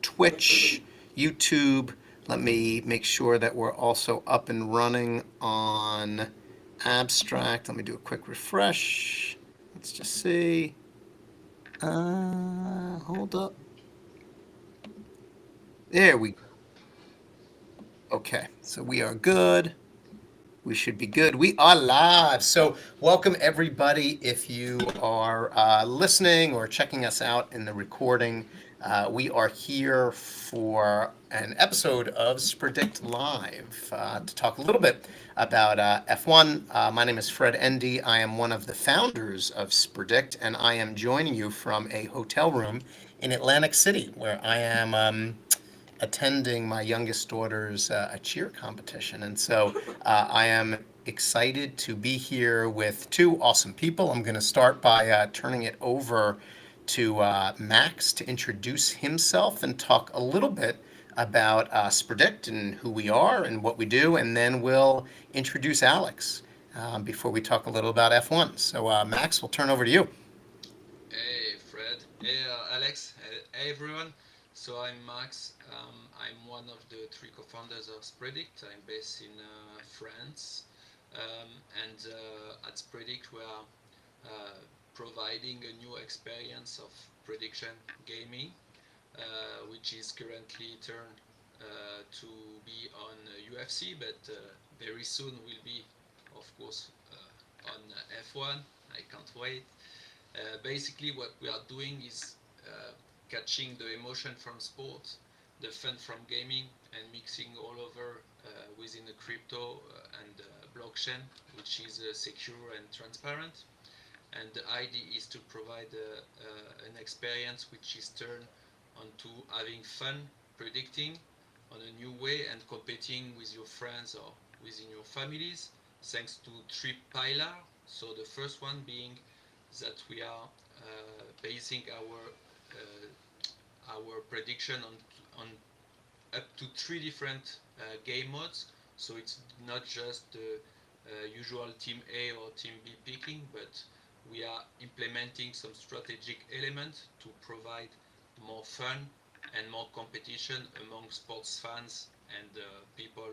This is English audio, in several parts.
Twitch, YouTube. Let me make sure that we're also up and running on Abstract. Let me do a quick refresh. Let's just see. Hold up. There we go. Okay, so we are good. We should be good. We are live. So, welcome everybody. If you are listening or checking us out in the recording, we are here for an episode of Spredict Live to talk a little bit about F1. My name is Fred Endy. I am one of the founders of Spredict, and I am joining you from a hotel room in Atlantic City, where I am. Attending my youngest daughter's a cheer competition. And so I am excited to be here with two awesome people. I'm going to start by turning it over to Max to introduce himself and talk a little bit about Spredict and who we are and what we do. And then we'll introduce Alex before we talk a little about F1. So, Max, we'll turn over to you. Hey Fred, hey Alex, hey everyone. So I'm Max. I'm one of the three co-founders of Spredict. I'm based in France, and at Spredict we are providing a new experience of prediction gaming, which is currently turned to be on UFC, but very soon will be, of course, on F1. I can't wait. Basically, what we are doing is catching the emotion from sports, the fun from gaming, and mixing all over within the crypto and blockchain, which is secure and transparent. And the idea is to provide an experience which is turned onto having fun, predicting on a new way, and competing with your friends or within your families, thanks to three pillars. So the first one being that we are basing our prediction on up to three different game modes. So it's not just the usual team A or team B picking, but we are implementing some strategic elements to provide more fun and more competition among sports fans and people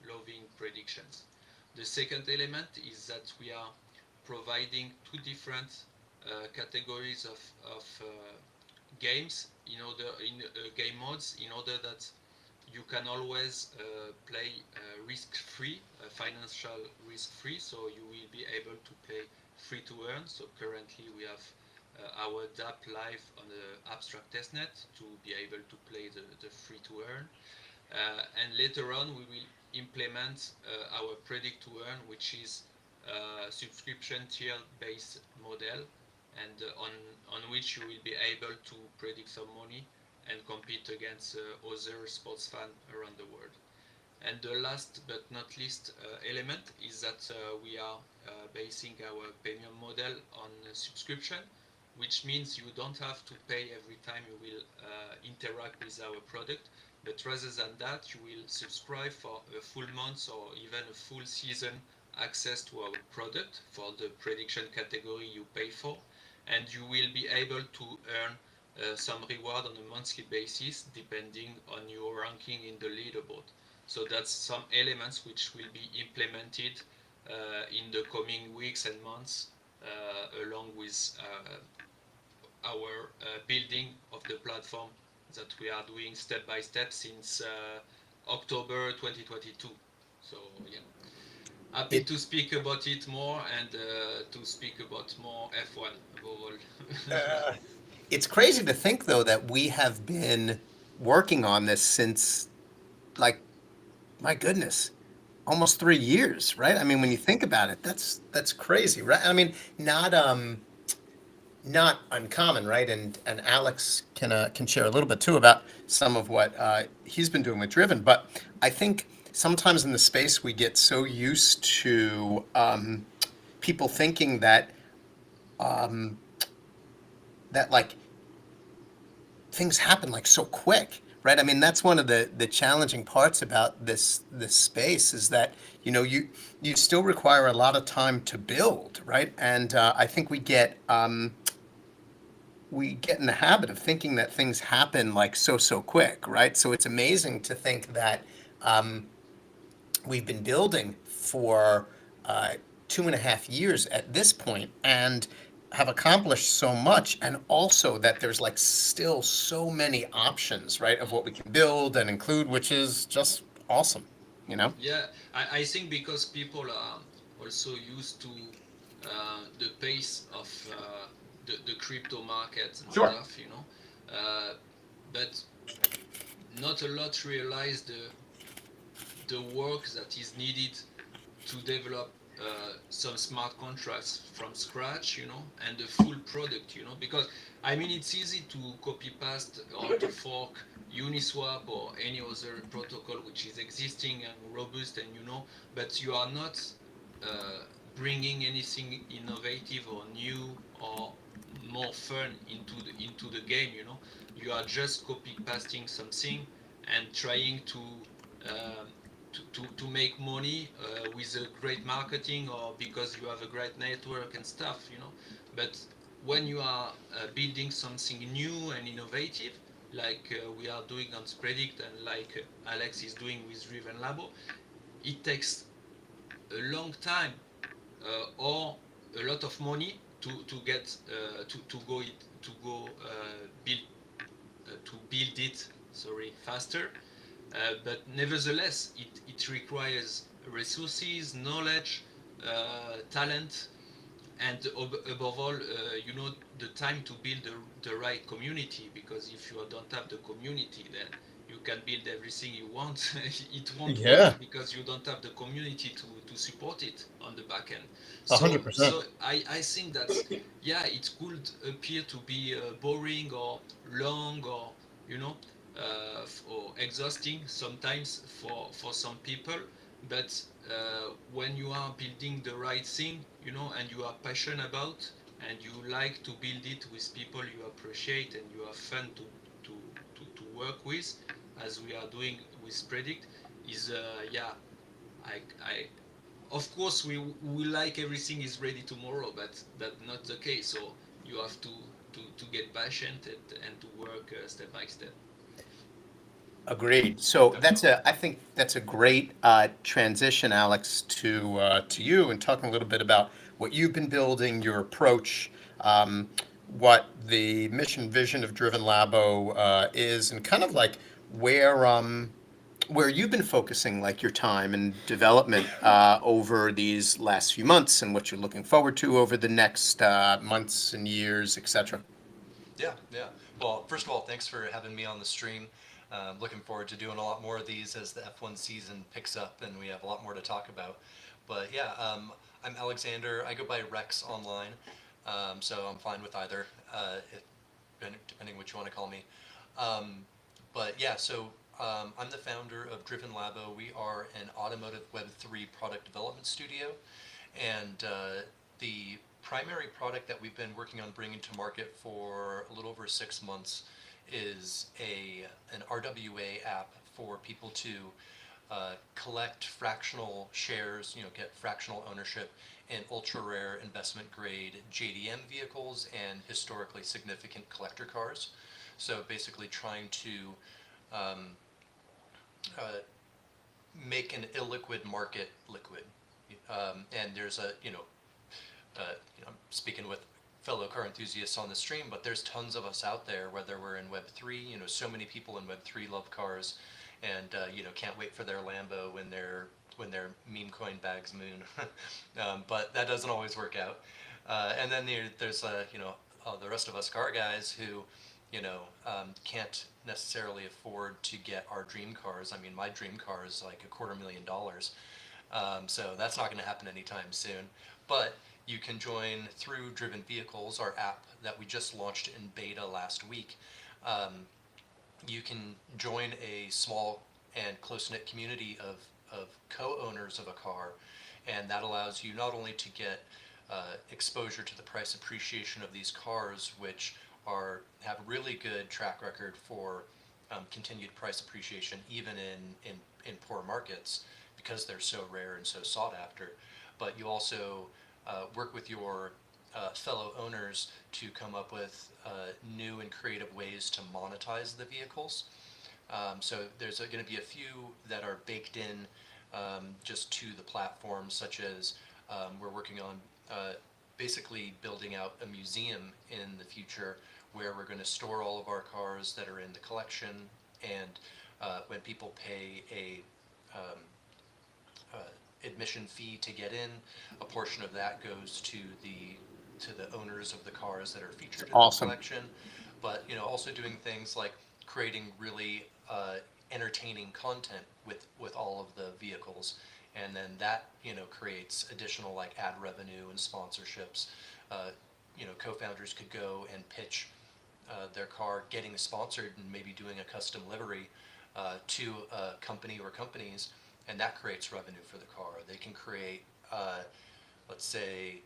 loving predictions. The second element is that we are providing two different categories of games in game modes in order that you can always play risk-free, financial risk-free, so you will be able to play free to earn. So currently we have our DApp live on the abstract testnet to be able to play the free to earn. And later on we will implement our predict to earn, which is a subscription tier based model, and on which you will be able to predict some money and compete against other sports fans around the world. And the last but not least element is that we are basing our premium model on subscription, which means you don't have to pay every time you will interact with our product, but rather than that, you will subscribe for a full month or even a full season access to our product for the prediction category you pay for, and you will be able to earn some reward on a monthly basis depending on your ranking in the leaderboard. So that's some elements which will be implemented in the coming weeks and months along with our building of the platform that we are doing step by step since October 2022. So yeah, happy It, to speak about it more and to speak about more F1 above all. it's crazy to think, though, that we have been working on this since, like, my goodness, almost 3 years, right? I mean, when you think about it, that's crazy, right? I mean, not uncommon, right? And Alex can share a little bit too about some of what he's been doing with Driven. But I think sometimes in the space we get so used to people thinking that like things happen like so quick, right? I mean, that's one of the challenging parts about this space is that you still require a lot of time to build, right? And I think we get we get in the habit of thinking that things happen like so quick, right? So it's amazing to think that um, we've been building for 2.5 years at this point and have accomplished so much, and also that there's like still so many options, right, of what we can build and include, which is just awesome, you know? Yeah, I think because people are also used to the pace of the crypto markets and Sure. stuff, but not a lot realize the work that is needed to develop some smart contracts from scratch, and the full product, because I mean it's easy to copy paste or to fork Uniswap or any other protocol which is existing and robust, and but you are not uh, bringing anything innovative or new or more fun into the game. You are just copy pasting something and trying um, to make money with a great marketing or because you have a great network and stuff, but when you are building something new and innovative like we are doing on Spredict and like Alex is doing with Driven Labo, it takes a long time or a lot of money to get build to build it, sorry, faster. But nevertheless, it requires resources, knowledge, talent, and above all, the time to build the right community. Because if you don't have the community, then you can build everything you want. It won't work Yeah, because you don't have the community to support it on the back end. a So, hundred percent. so I think that, yeah, it could appear to be boring or long or, you know, or exhausting sometimes for some people, but when you are building the right thing, and you are passionate about, and you like to build it with people you appreciate and you have fun to work with, as we are doing with Predict, is yeah, I of course we like everything is ready tomorrow, but that's not the case. So you have to get patient and to work step by step. Agreed. So Definitely. I think that's a great transition, Alex, to you and talking a little bit about what you've been building, your approach, what the mission vision of Driven Labo is, and kind of like where where you've been focusing like your time and development over these last few months, and what you're looking forward to over the next months and years, etc. Yeah, yeah. Well, first of all, thanks for having me on the stream. Looking forward to doing a lot more of these as the F1 season picks up and we have a lot more to talk about. But yeah, I'm Alexander. I go by Rex online, so I'm fine with either, depending what you want to call me. Um, but yeah, so I'm the founder of Driven Labo. We are an automotive Web3 product development studio, and the primary product that we've been working on bringing to market for a little over 6 months is an RWA app for people to collect fractional shares, get fractional ownership in ultra rare investment grade JDM vehicles and historically significant collector cars. So basically trying to um, uh, make an illiquid market liquid. And there's I'm speaking with fellow car enthusiasts on the stream, but there's tons of us out there, whether we're in Web3, so many people in Web3 love cars and, can't wait for their Lambo when their meme coin bags moon. But that doesn't always work out. And then there's, the rest of us car guys who, can't necessarily afford to get our dream cars. I mean, my dream car is like $250,000. So that's not going to happen anytime soon. But you can join through Driven Vehicles, our app that we just launched in beta last week. Um, you can join a small and close-knit community of co-owners of a car, and that allows you not only to get exposure to the price appreciation of these cars, which have really good track record for continued price appreciation, even in poor markets, because they're so rare and so sought after. But you also work with your fellow owners to come up with new and creative ways to monetize the vehicles. So there's going to be a few that are baked in just to the platform, such as we're working on basically building out a museum in the future where we're going to store all of our cars that are in the collection, and when people pay a um, admission fee to get in, a portion of that goes to the owners of the cars that are featured in the Awesome. collection. But also doing things like creating really entertaining content with all of the vehicles, and then that creates additional like ad revenue and sponsorships. Co-founders could go and pitch their car getting sponsored and maybe doing a custom livery to a company or companies, and that creates revenue for the car. They can create, let's say,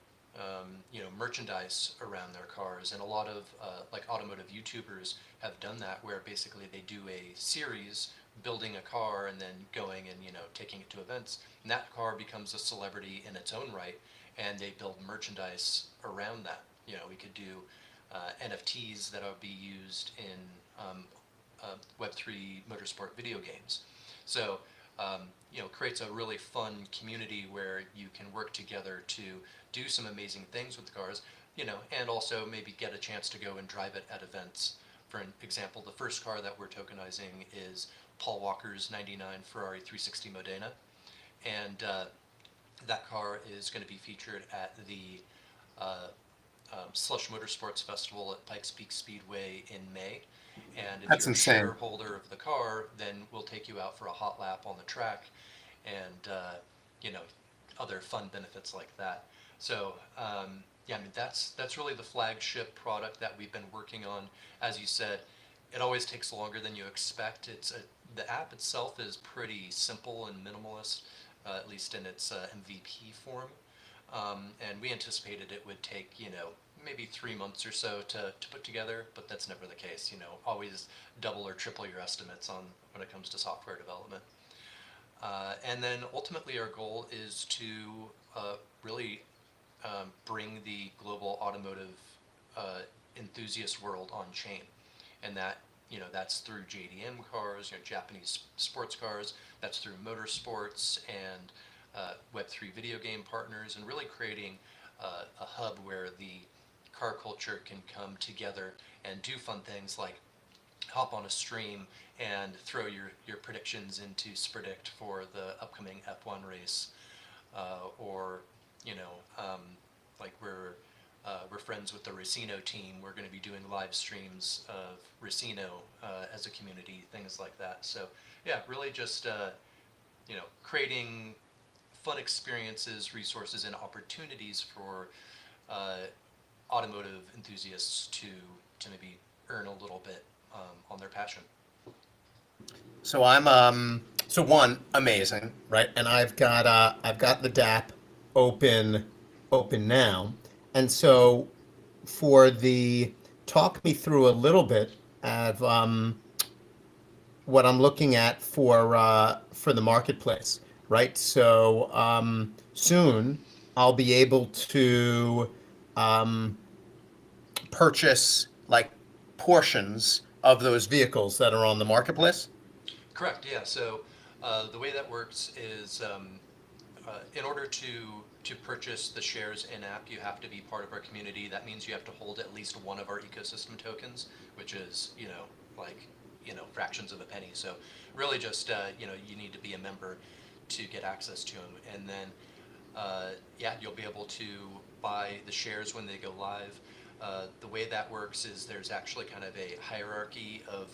merchandise around their cars, and a lot of like automotive YouTubers have done that, where basically they do a series building a car and then going and taking it to events, and that car becomes a celebrity in its own right, and they build merchandise around that. We could do NFTs that will be used in Web3 motorsport video games. So creates a really fun community where you can work together to do some amazing things with the cars, and also maybe get a chance to go and drive it at events. For an example, the first car that we're tokenizing is Paul Walker's '99 Ferrari 360 Modena, and that car is going to be featured at the Slush Motorsports Festival at Pikes Peak Speedway in May. And if That's you're a insane. shareholder of the car, then we'll take you out for a hot lap on the track, and other fun benefits like that. So yeah, I mean that's really the flagship product that we've been working on. As you said, it always takes longer than you expect. The app itself is pretty simple and minimalist, at least in its MVP form. And we anticipated it would take, maybe 3 months or so to put together, but that's never the case. Always double or triple your estimates on when it comes to software development. And then ultimately our goal is to really bring the global automotive enthusiast world on chain. And that's through JDM cars, Japanese sports cars, that's through motorsports and Web3 video game partners, and really creating a hub where the car culture can come together and do fun things like hop on a stream and throw your predictions into Spredict for the upcoming F1 race, or like we're friends with the Racino team. We're going to be doing live streams of Racino as a community, things like that. So yeah, really just creating fun experiences, resources, and opportunities for automotive enthusiasts to maybe earn a little bit on their passion. So I'm so one, amazing, right? And I've got the DApp open now. And so for the talk me through a little bit of what I'm looking at for the marketplace, right? So soon I'll be able to purchase like portions of those vehicles that are on the marketplace. Correct. Yeah. So the way that works is in order to purchase the shares in app, you have to be part of our community. That means you have to hold at least one of our ecosystem tokens, which is fractions of a penny. So really just you need to be a member to get access to them, and then you'll be able to buy the shares when they go live. The way that works is there's actually kind of a hierarchy of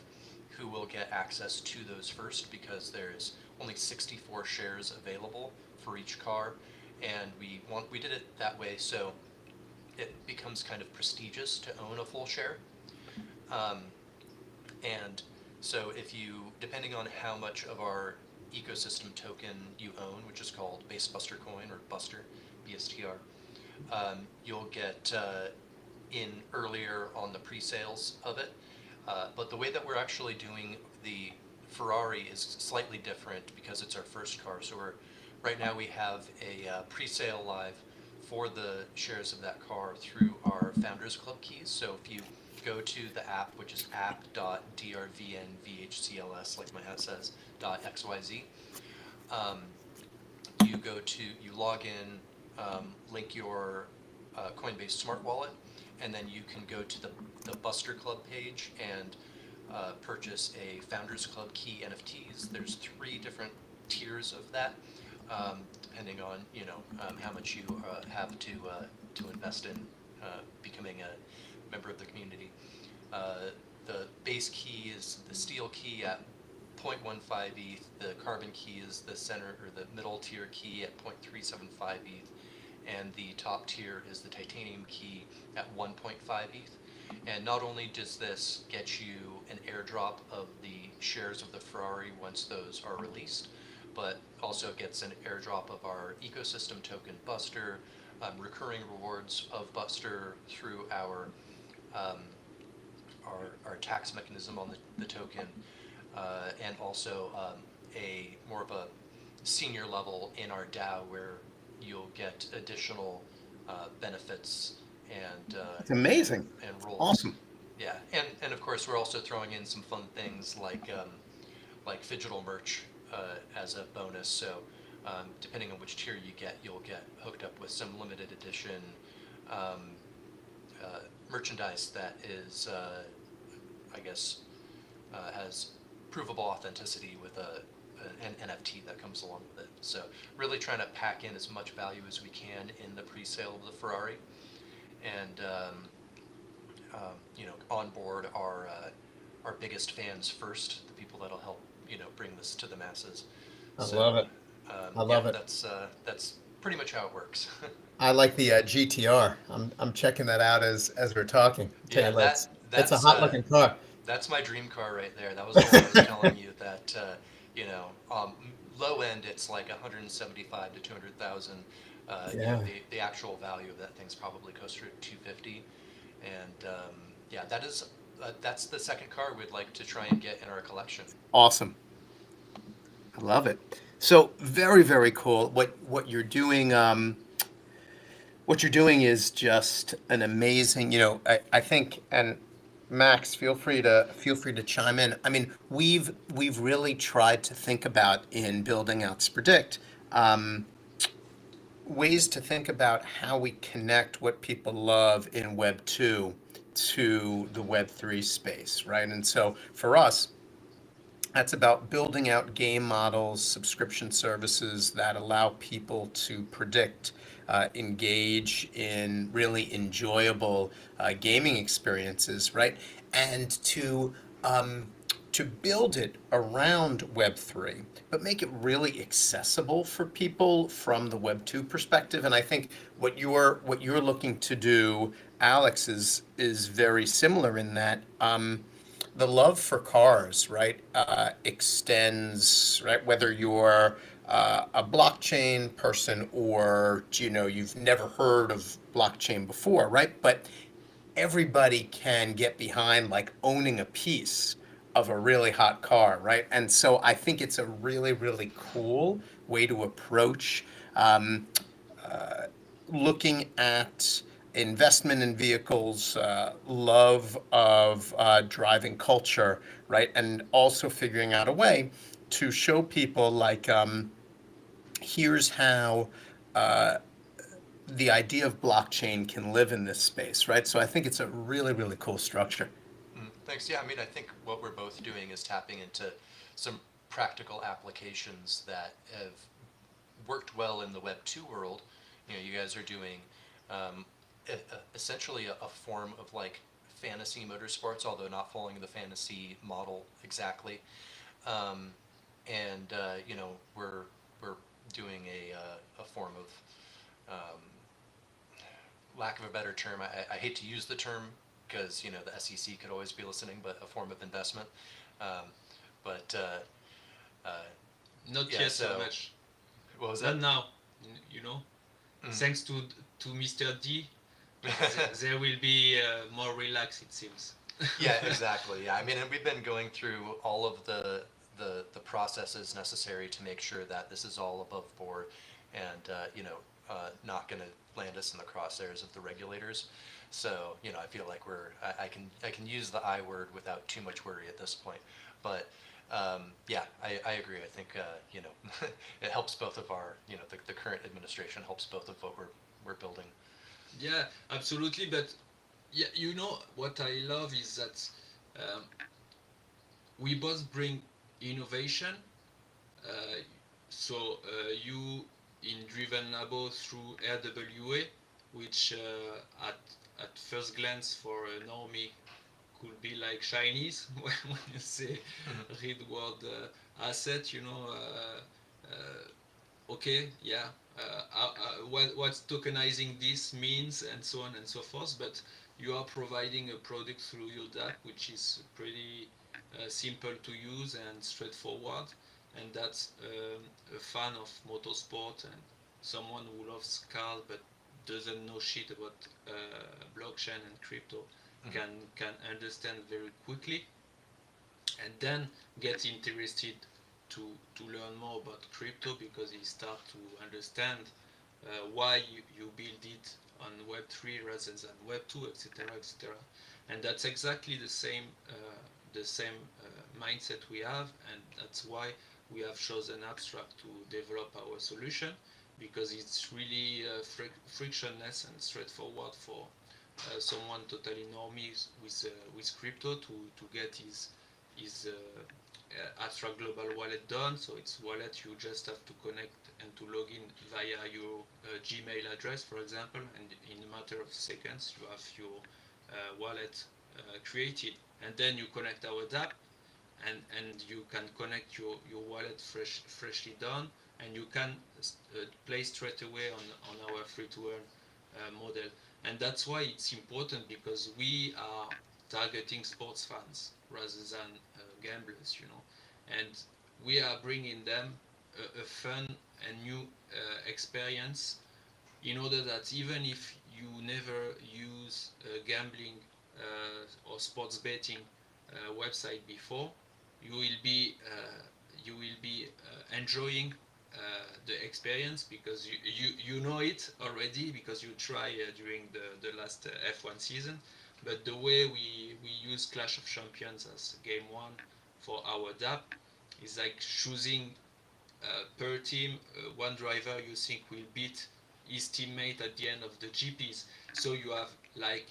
who will get access to those first, because there's only 64 shares available for each car, and we did it that way so it becomes kind of prestigious to own a full share. And so if you, depending on how much of our ecosystem token you own, which is called Base Buster Coin, or Buster, BSTR, you'll get in earlier on the pre-sales of it. But the way that we're actually doing the Ferrari is slightly different because it's our first car. So right now we have a pre-sale live for the shares of that car through our Founders Club keys. So if you go to the app, which is app.drvnvhcls, like my hat says, .xyz, um, you log in, link your Coinbase Smart Wallet, and then you can go to the Buster Club page and purchase a Founders Club key NFTs. There's 3 different tiers of that, depending on how much you have to invest in becoming a member of the community. The base key is the steel key at 0.15 ETH. The carbon key is the center or the middle tier key at 0.375 ETH, and the top tier is the titanium key at 1.5 ETH. And not only does this get you an airdrop of the shares of the Ferrari once those are released, but also gets an airdrop of our ecosystem token Buster, recurring rewards of Buster through um, our tax mechanism on the token, and also a more of a senior level in our DAO where you'll get additional benefits and It's amazing. and roles. Awesome. Yeah, and of course we're also throwing in some fun things like digital merch as a bonus. So depending on which tier you get, you'll get hooked up with some limited edition um, merchandise that is, I guess, has provable authenticity with an NFT that comes along with it. So really trying to pack in as much value as we can in the pre-sale of the Ferrari, and onboard our biggest fans first, the people that'll help bring this to the masses. I So love it. I yeah, love it. that's pretty much how it works. I like the GTR. I'm checking that out as we're talking. I'll tell Yeah, you what, it's a that's hot looking car. that's my dream car right there. That was the one I was telling you that you know low end it's like 175 to 200,000. Yeah. The actual value of that thing's probably closer to 250, and yeah, that's the second car we'd like to try and get in our collection. Awesome. I love it. So very, very cool. What you're doing is just an amazing, I think, and Max, feel free to chime in. I mean, we've really tried to think about in building out Spredict, um, ways to think about how we connect what people love in Web 2 to the Web 3 space, right? And so for us, that's about building out game models, subscription services that allow people to predict, engage in really enjoyable gaming experiences, right? And um, to build it around Web3, but make it really accessible for people from the Web2 perspective. And I think what you're looking to do, Alex, is very similar in that. The love for cars, right, extends, right, whether you're a blockchain person or, you've never heard of blockchain before, right? But everybody can get behind like owning a piece of a really hot car, right? And so I think it's a really, really cool way to approach um, looking at investment in vehicles, love of driving culture, right? And also figuring out a way to show people like, here's how the idea of blockchain can live in this space, right? So I think it's a really, really cool structure. Thanks. Yeah, I mean, I think what we're both doing is tapping into some practical applications that have worked well in the Web 2 world. You guys are doing um, essentially a form of like fantasy motorsports, although not following the fantasy model exactly. Um, and we're doing a form of lack of a better term. I hate to use the term because the SEC could always be listening, but a form of investment. Um, but Not yeah, yet so so much. what was Not that? now. You know, thanks to Mr. D, there will be more relaxed. It seems. Yeah, exactly. Yeah, I mean, and we've been going through all of the processes necessary to make sure that this is all above board, and not going to land us in the crosshairs of the regulators. So I feel like I can use the I word without too much worry at this point. But yeah, I agree. I think it helps both of our the current administration helps both of what we're building. Yeah, absolutely. But yeah, what I love is that um, we both bring innovation. Uh, you in Driven Labo through RWA, which at first glance for a normie could be like Chinese when you say Mhm. read word asset, okay, yeah, what tokenizing this means and so on and so forth, but you are providing a product through your DApp which is pretty simple to use and straightforward, and that's a fan of motorsport and someone who loves cars but doesn't know shit about blockchain and crypto Mhm. can understand very quickly and then get interested to learn more about crypto because he start to understand why you build it on Web 3 rather than Web 2, etc., etc. And that's exactly the same mindset we have, and that's why we have chosen Abstract to develop our solution, because it's really frictionless and straightforward for someone totally normie with crypto to get his Abstract Global Wallet done. So it's wallet you just have to connect and to log in via your Gmail address, for example, and in a matter of seconds you have your wallet created, and then you connect our app, and you can connect your wallet freshly done, and you can play straight away on our free to earn model. And that's why it's important, because we are targeting sports fans rather than gamblers. And we are bringing them a fun and new experience, in order that even if you never use gambling or sports betting website before, you will be enjoying the experience, because you know it already, because you try during the last F1 season. But the way we use Clash of Champions as game one for our DApp is like choosing per team one driver you think will beat his teammate at the end of the GPs. So you have like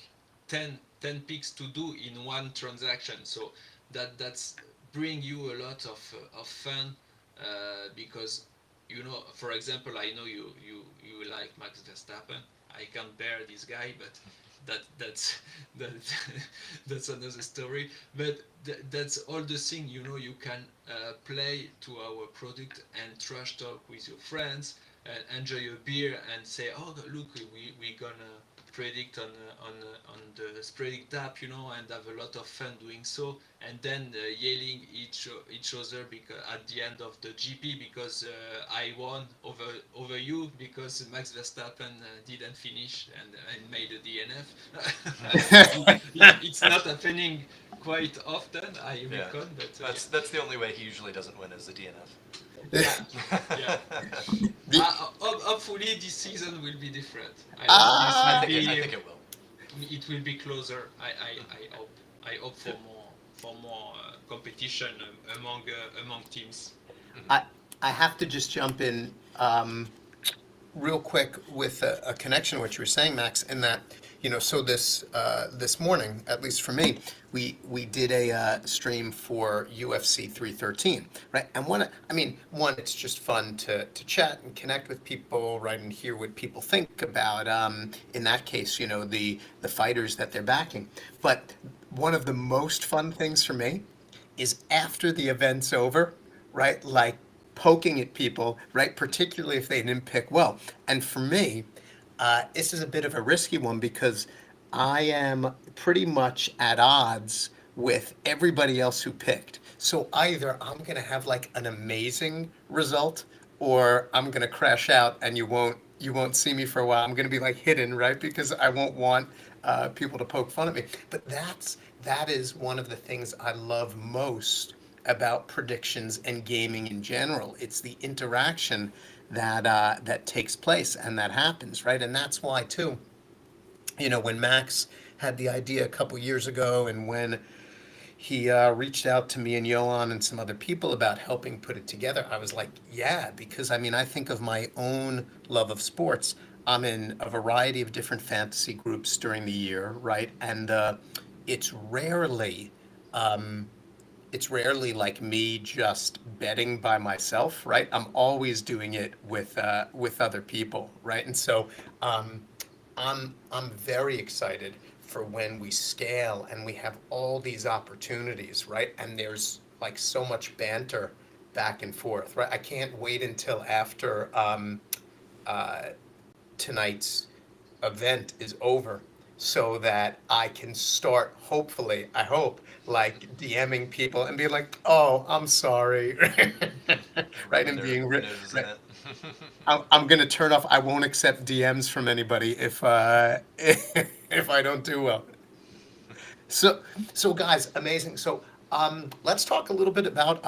10 picks to do in one transaction. So that's bring you a lot of fun, because for example, I know you like Max Verstappen. I can't bear this guy, but that that's another story. But that's all the thing, you can play to our product and trash talk with your friends and enjoy a beer and say, oh look, we gonna predict on the Spredict app, and have a lot of fun doing so, and then yelling each other because at the end of the GP, because I won over you because Max Verstappen didn't finish and made a DNF. Yeah, it's not happening quite often, I Yeah, reckon, but that's the only way he usually doesn't win, as the yeah, yeah. DNF. The, Hopefully this season will be different. This I will ah, think I be think it will. it will be closer. I hope for more competition among teams. Mhm. I I have to just jump in real quick with a connection to what you were saying, Max, in that, so this morning, at least for me, we did a stream for UFC 313, right? And one, it's just fun to chat and connect with people, right, and hear what people think about, in that case, the fighters that they're backing. But one of the most fun things for me is after the event's over, right? Like poking at people, right? Particularly if they didn't pick well. And for me, this is a bit of a risky one because I am pretty much at odds with everybody else who picked. So either I'm going to have like an amazing result, or I'm going to crash out and you won't see me for a while. I'm going to be like hidden, right? Because I won't want people to poke fun at me. But that is one of the things I love most about predictions and gaming in general. It's the interaction that takes place and that happens, right? And that's why too, when Max had the idea a couple years ago, and when he reached out to me and Johan and some other people about helping put it together, I was like, yeah, because I mean, I think of my own love of sports. I'm in a variety of different fantasy groups during the year, right? And it's rarely um, it's rarely like me just betting by myself, right? I'm always doing it with other people, right? And so I'm very excited for when we scale and we have all these opportunities, right? And there's like so much banter back and forth, right? I can't wait until after uh, tonight's event is over so that I can start, hopefully, I hope, like DMing people and be like, oh, I'm sorry. Right? Rubbing And being, their noses in right. it. I'm going to turn off, I won't accept DMs from anybody if, if I don't do well. So guys, amazing. So let's talk a little bit about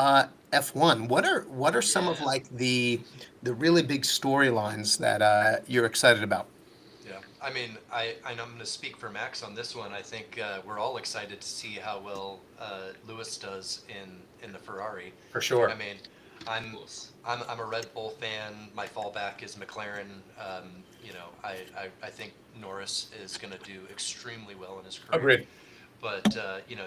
F1. What are some of Yeah. like the really big storylines that you're excited about? Yeah, I mean, I know I'm going to speak for Max on this one. I think we're all excited to see how well Lewis does in the Ferrari. For I sure. mean, Of I'm course. I'm a Red Bull fan. My fallback is McLaren. I think Norris is going to do extremely well in his career. Agreed. But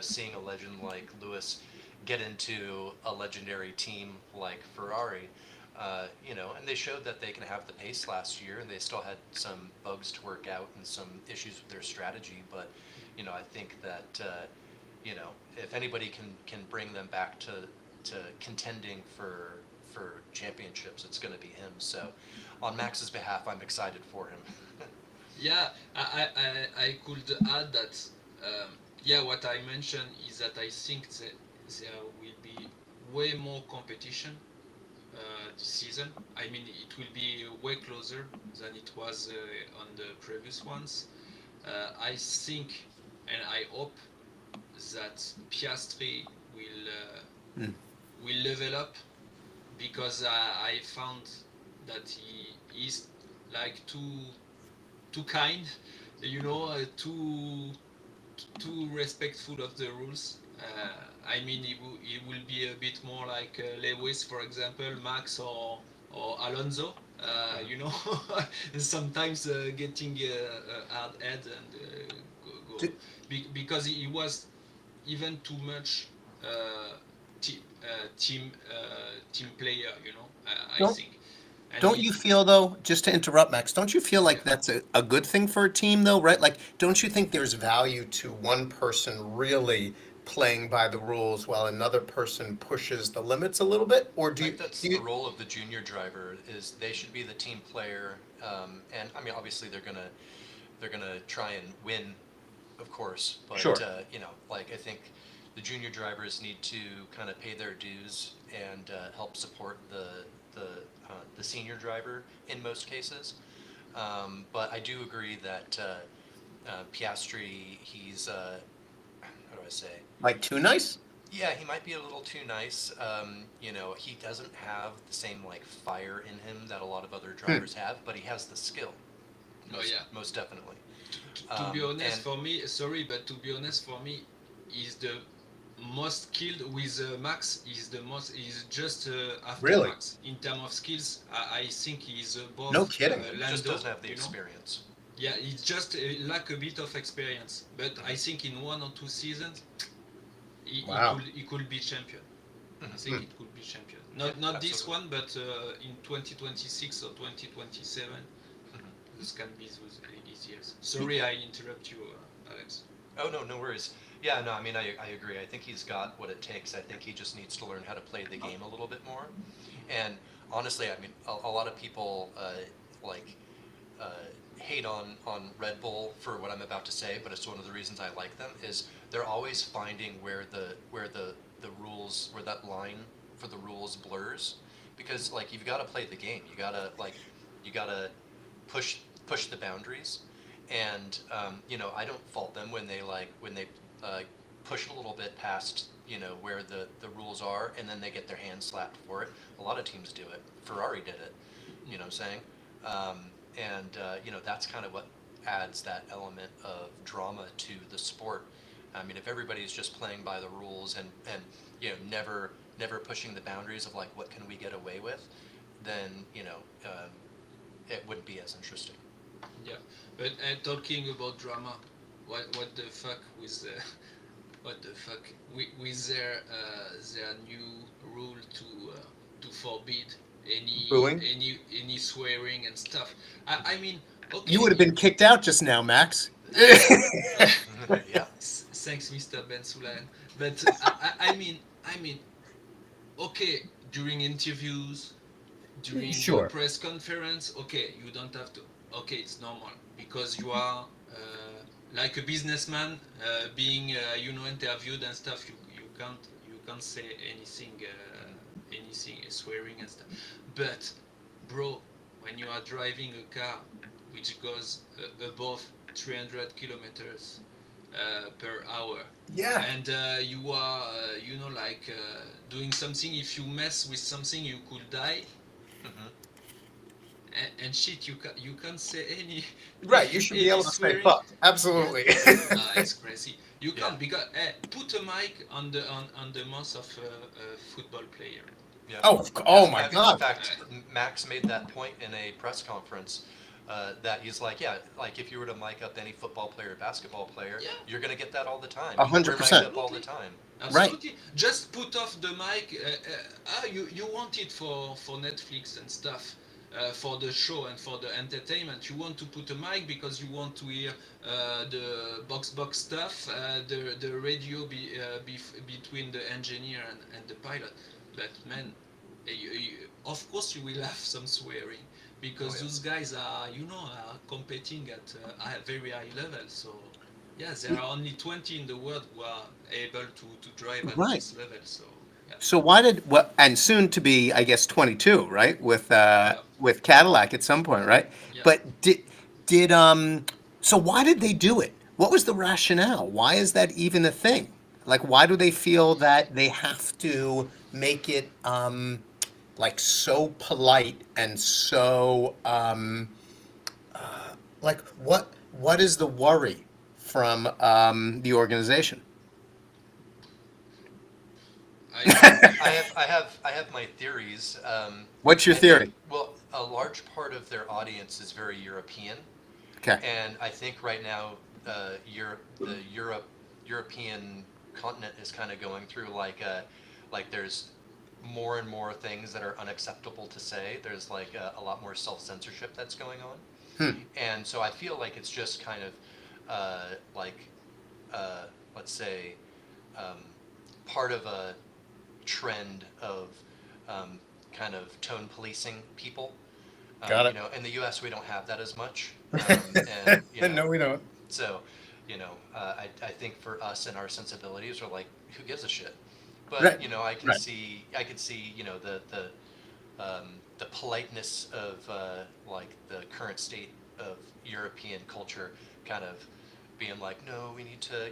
seeing a legend like Lewis get into a legendary team like Ferrari, and they showed that they can have the pace last year, and they still had some bugs to work out and some issues with their strategy. But I think that if anybody can bring them back to contending for championships, it's going to be him. So, on Max's behalf, I'm excited for him. Yeah, I could add that, yeah, what I mentioned is that I think that there will be way more competition this season. I mean, it will be way closer than it was on the previous ones. I think and I hope that Piastri Mm. will level up, because I found that he is like too kind, too respectful of the rules. I mean, he will be a bit more like Lewis, for example, Max, or Alonso. You know, sometimes getting a hard head and go D- because he was even too much team player. I Don't think, and don't you feel though, just to interrupt Max, don't you feel yeah. like that's a good thing for a team though, right? Like, don't you think there's value to one person really playing by the rules while another person pushes the limits a little bit? Or I do you think that's do the you role of the junior driver is they should be the team player, and I mean obviously they're gonna try and win, of course, but Sure. like I think the junior drivers need to kind of pay their dues and help support the senior driver in most cases. But I do agree that Piastri, he's how do I say? Like too nice? Yeah, he might be a little too nice. He doesn't have the same like fire in him that a lot of other Hmm. drivers have, but he has the skill, Oh most yeah. most definitely. To be honest, And for me, sorry, but to be honest, for me, he's the most skilled with Max. He's just after Really? Max in terms of skills. I think he's No above kidding. just Lando. doesn't have the You know, experience. yeah, he just lack a bit of experience. But I think in 1 or 2 seasons, Wow. he could be champion. I Mhm. think Hmm. it could be champion. Yeah, Not this absolutely. one, but in 2026 or 2027, Mhm. this can be these years. Sorry, I interrupt you, Alex. Oh no, no worries. Yeah, no, I mean I agree. I think he's got what it takes. I think he just needs to learn how to play the game a little bit more. And honestly, I mean a lot of people like uh, hate on Red Bull for what I'm about to say, but it's one of the reasons I like them is they're always finding where the rules where that line for the rules blurs, because like you've got to play the game. You gotta push push the boundaries, and I don't fault them when they uh, push a little bit past where the rules are, and then they get their hands slapped for it. A lot of teams do it. Ferrari did it. You know what I'm saying? Um, and that's kind of what adds that element of drama to the sport. I mean, if everybody's just playing by the rules and never pushing the boundaries of like what can we get away with, then it wouldn't be as interesting. Yeah, but talking about drama, what the fuck with what the fuck with their new rule to forbid Booing. any swearing and stuff. I mean, You okay, would have been kicked out just now, Max. Yeah. thanks, Mr. Ben Sulan. But I mean, okay, during interviews, during the Sure. press conference, okay, you don't have to. Okay, it's normal because you are like a businessman being interviewed and stuff. You can't say anything swearing and stuff. But bro, when you are driving a car which goes above 300 kilometers per hour, Yeah. and you are like doing something, if you mess with something you could die, Hmm. and shit, you can't say any Right. You should be any able to say swearing. fuck. Yeah, Absolutely. it's crazy. You Yeah. can't because put a mic on the mouth of a football player. Yeah. Oh, Yeah. oh my In God. fact, Max made that point in a press conference. That he's like, yeah, like if you were to mic up any football player, basketball player, Yeah, you're gonna get that all the time. They're mic'd 100%. up all the absolutely. time. Right. Absolutely. Just put off the mic. You want it for Netflix and stuff, for the show and for the entertainment. You want to put a mic because you want to hear the box stuff, the radio between the engineer and the pilot. But man, of course you will have some swearing Oh because yeah. those guys are competing at a very high level. So yeah, there are only 20 in the world who are able to drive at Right. this level. So yeah, So why did what and soon to be, I guess, 22, right? yeah, With Cadillac at some point, right? yeah. But did so why did they do it? What was the rationale? Why is that even a thing? Like why do they feel that they have to make it like so polite and so like what is the worry from the organization? I think I have my theories. What's your I think, theory? well, a large part of their audience is very European, Okay. and I think right now, European continent is kind of going through like there's more and more things that are unacceptable to say. There's like a lot more self censorship that's going on, Hmm. and so I feel like it's just kind of like let's say um, part of a trend of kind of tone policing people. Got it. In the U.S. we don't have that as much, and No, we don't. so I think for us and our sensibilities are like, who gives a shit? But Right. I can Right. see the politeness of like the current state of European culture kind of being like, no, we need to,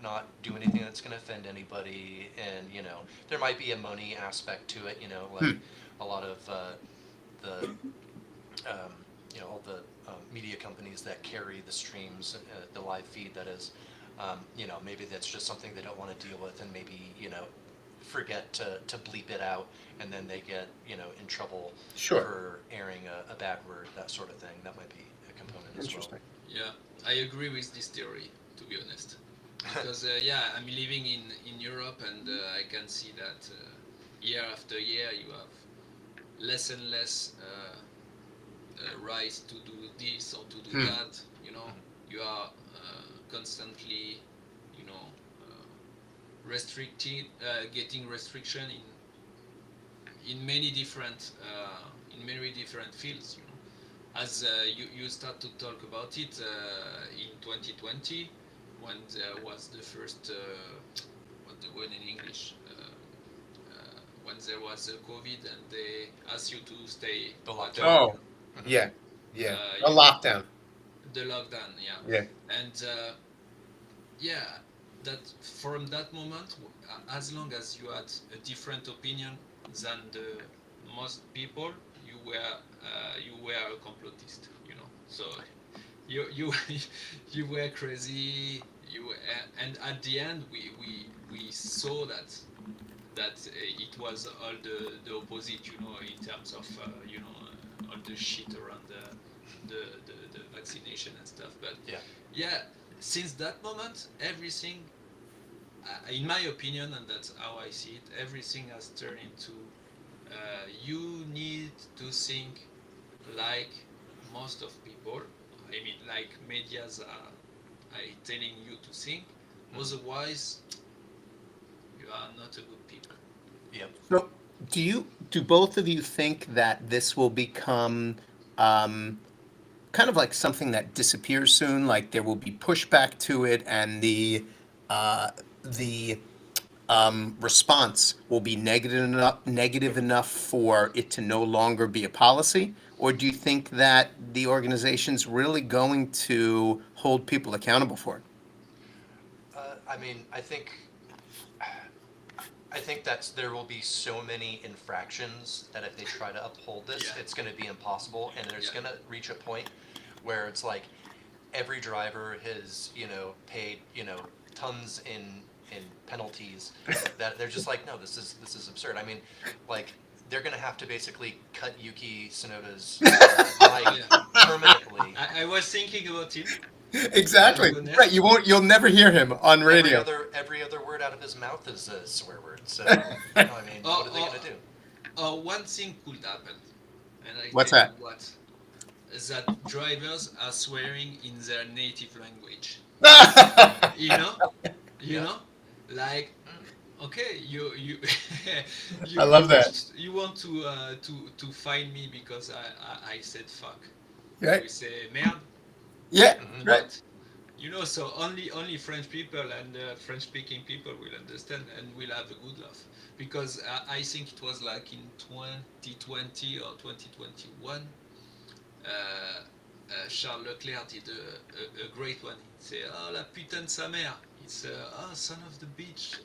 not do anything that's going to offend anybody, and there might be a money aspect to it, like Hmm. a lot of the um, all the media companies that carry the streams, the live feed that is, maybe that's just something they don't want to deal with, and maybe forget to bleep it out, and then they get in trouble Sure. for airing a bad word, that sort of thing. That might be a component as well. Interesting. yeah, I agree with this theory, to be honest, because yeah, I'm living in Europe, and I can see that year after year you have less and less rights to do this or to do Hmm. that. Mhm. You are constantly, you know, restricted, getting restriction in many different fields. As you start to talk about it in 2020, when there was the first what the word in English, when there was COVID and they asked you to stay The at lockdown. home, Oh, Mhm. yeah. Yeah. A you know, lockdown. the lockdown, yeah, Yeah. and yeah, that from that moment, as long as you had a different opinion than the most people, you you were a complotist, So you you were crazy. And at the end we saw that it was all the opposite, in terms of all the shit around the vaccination and stuff. But Yeah. yeah, since that moment, everything, in my opinion, and that's how I see it, everything has turned into you need to think like most of people. I mean, like medias are telling you to think. Otherwise, you are not a good people. Yep. So, do both of you think that this will become um, kind of like something that disappears soon? Like there will be pushback to it, and the response will be negative enough for it to no longer be a policy? Or do you think that the organization's really going to hold people accountable for it? I mean, I think that there will be so many infractions that if they try to uphold this, Yeah, it's going to be impossible, and there's yeah, going to reach a point where it's like every driver has paid tons in penalties that they're just like, no, this is absurd. I mean, like they're going to have to basically cut Yuki Tsunoda's mic yeah. permanently. I was thinking about him, to Exactly. be Right. honest. You'll never hear him on radio. Every other word out of his mouth is a swear word. So I mean, Or, what are they or, going to do? or one thing could happen, and I What's tell you that? what, that drivers are swearing in their native language. You know, you Yeah. know, like, okay, you I love that. you want to find me because I said fuck. Right? We say merde, Yeah. Hmm. Right. but so only French people and French speaking people will understand and will have a good laugh, because I think it was like in 2020 or 2021, Charles Leclerc did a great one. He'd say, "Oh, la putain de sa mère." It's "Oh, son of the bitch."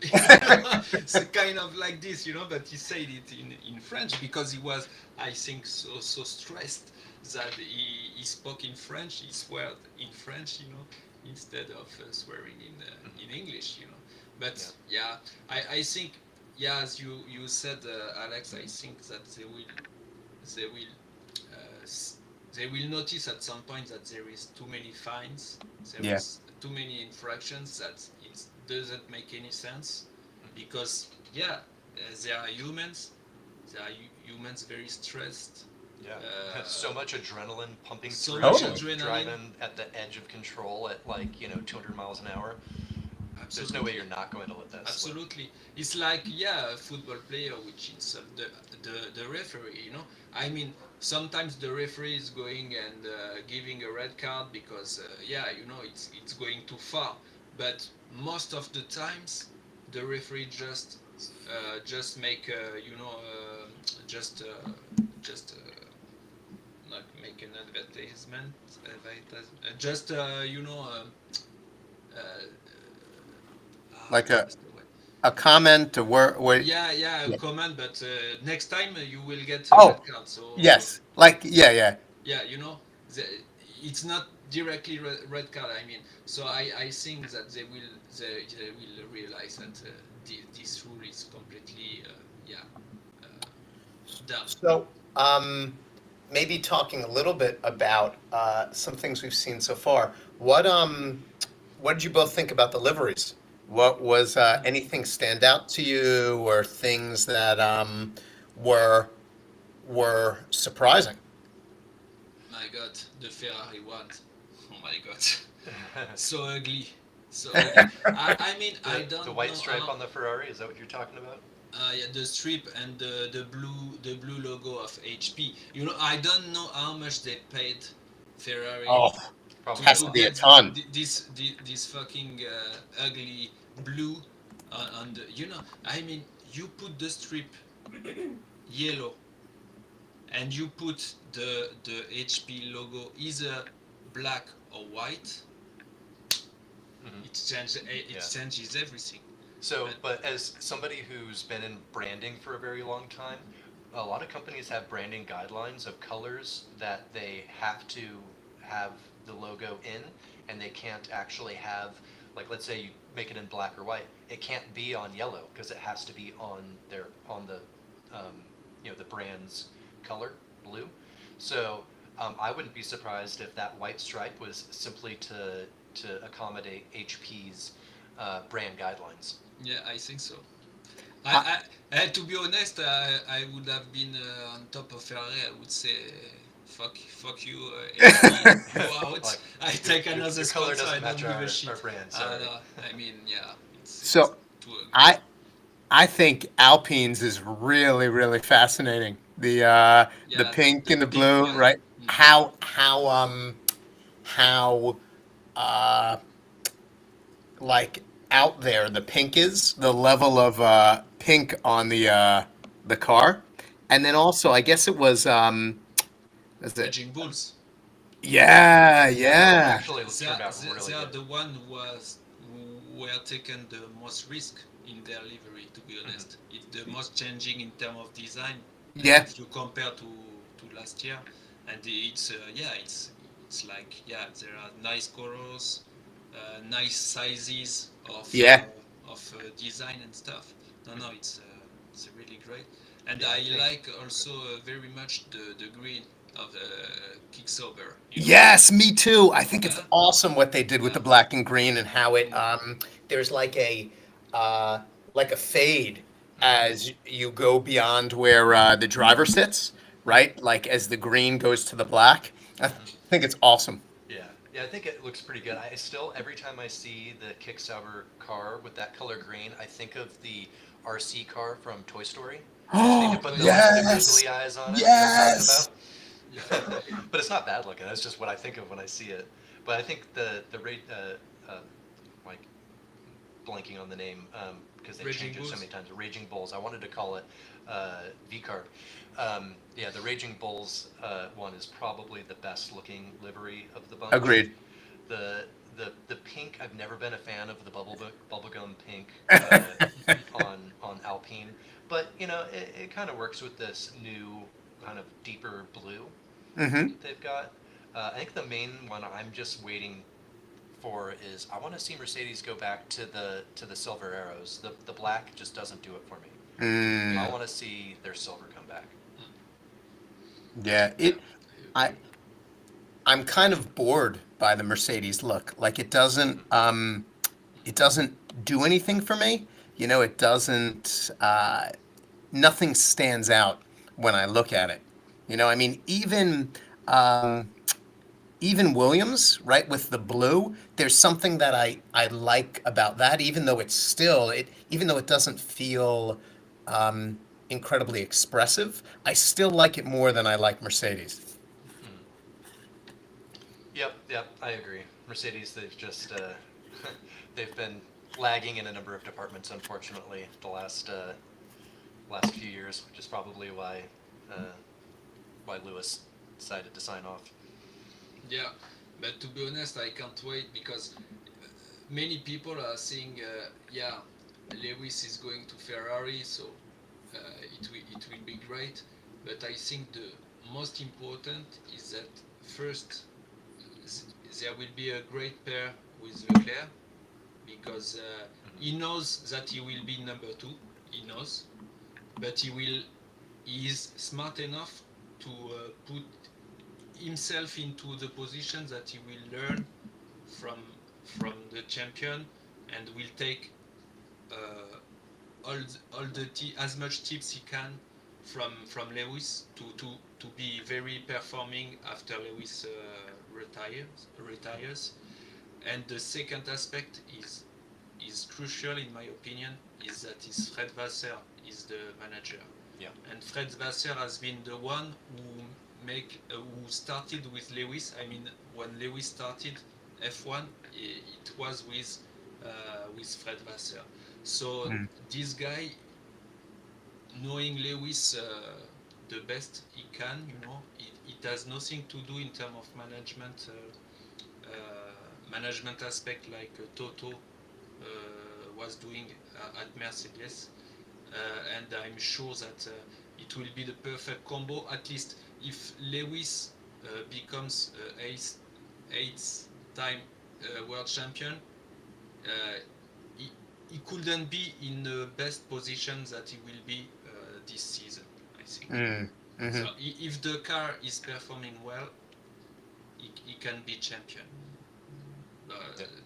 It's kind of like this, but he said it in French because he was, I think, so stressed that he spoke in French, he swore in French, instead of swearing in English, Yeah. But yeah, I think, yeah, as you said, Alex, I think that they will uh, they will notice at some point that there is too many fines, there Yeah. is too many infractions, that it doesn't make any sense, because yeah, they are humans, humans very stressed, Yeah. So uh, much adrenaline pumping so through much you, Totally. adrenaline. driving at the edge of control at like 200 miles an hour. There's no way you're Absolutely. not going to let that slip. Absolutely. It's like, yeah, a football player which insult the referee, I mean, sometimes the referee is going and giving a red card because, yeah, it's going too far. But most of the times, the referee just make, just just not make an just uh, Like what's the word? a comment to where Yeah, yeah, a yeah. comment, but next time you will get a Oh, red card. So yes. Like yeah, yeah. yeah, the, it's not directly red card. I mean, so I think that they will realize that this rule is completely yeah, uh, dumb. So, maybe talking a little bit about some things we've seen so far. What did you both think about the liveries? What was anything stand out to you, or things that were were surprising? My God, the Ferrari one. Oh my God, so ugly, so ugly. I mean, I The don't white know stripe how. on the Ferrari, is that what you're talking about? Yeah, the strip and the blue logo of HP. I don't know how much they paid Ferrari Oh, Probably a to has to lot. be a get ton. this fucking ugly blue on the. I mean, you put the strip yellow and you put the HP logo either black or white. Hmm. It Yeah. changes everything. So, But but as somebody who's been in branding for a very long time, a lot of companies have branding guidelines of colors that they have to have the logo in, and they can't actually have, like, let's say you make it in black or white, it can't be on yellow because it has to be on the the brand's color, blue. So I wouldn't be surprised if that white stripe was simply to accommodate HP's brand guidelines. Yeah, I think so. I, To be honest, I would have been on top of Ferrari. I would say, fuck you, HP, go out. Like I your, take another your color sponsor. I doesn't don't match give a our shit. brand. Sorry. I mean, yeah, it's so too ugly. I I think Alpines is really really fascinating. The Yeah, pink the and the pink blue, one. right? Mm. How uh like out there the pink is, the level of pink on the car, and then also I guess it was is it Raging Bulls. yeah Yeah, that one yeah actually They turned are, out they really are good. the one who were taken the most risk in their livery. To be Hmm. honest, it's the most changing in terms of design. yeah If you compare to last year, and it's yeah, it's like yeah, there are nice colors, nice sizes yeah of design and stuff. No, no, it's really great, and Yeah, I I think. like also very much the green of Kicksober. You know. yes, me too. I think it's Yeah, awesome what they did with yeah. the black and green and how it Mm. there's like a fade Hmm. as you go beyond where the driver sits, right? Like as the green goes to the black. I Hmm. think it's awesome. Yeah, yeah, I think it looks pretty good. I still, every time I see the Kicksauber car with that color green, I think of the RC car from Toy Story. They Oh, put Oh the yeah, like the yes. googly eyes on it. You know what I'm talking Yes. about? yeah. But it's not bad looking. That's just what I think of when I see it. But I think like blanking on the name because they Raging change it so Bulls. many times. Raging Bulls. I wanted to call it V-Carb. Yeah, the Raging Bulls one is probably the best looking livery of the bunch. Agreed. The the pink, I've never been a fan of the bubblegum pink on Alpine, but it kind of works with this new kind of deeper blue Hmm. that they've got. I think the main one I'm just waiting for is I want to see Mercedes go back to the silver arrows. The black just doesn't do it for me. I Mm, Yeah. want to see their silver come back. Mm. yeah. Yeah, I I agree. I'm kind of bored by the Mercedes look. Like Hmm. it doesn't do anything for me. It doesn't nothing stands out when I look at it. I mean, even Williams, right, with the blue, there's something that I like about that, even though it doesn't feel incredibly expressive, I still like it more than I like Mercedes. Hmm. Yep, yep, I agree. Mercedes, they've just they've been lagging in a number of departments, unfortunately, the last few years, which is probably uh, why Lewis decided to sign off. Yeah, but to be honest, I can't wait because many people are saying, yeah, Lewis is going to Ferrari, so it will be great. But I think the most important is that first there will be a great pair with Leclerc because Hmm. he knows that he will be number two. He knows, but he is smart enough to put himself into the position that he will learn from the champion and will take uh, as much tips he can from Lewis to be very performing after Lewis retires. And the second aspect is crucial in my opinion is that is Fred Vasseur is the manager, Yeah. and Fred Vasseur has been the one who started with Lewis. I mean, when Lewis started F1, it was with Fred Vasseur. So Mm. this guy, knowing Lewis the best he can, it has nothing to do in terms of management aspect like Toto was doing at Mercedes, and I'm sure that it it will be the perfect combo. At least if Lewis becomes eighth time world champion, uh, he, he couldn't be in the best position that he will be this season, I think. Mm. So Hmm. if the car is performing well, he can be champion. Yeah.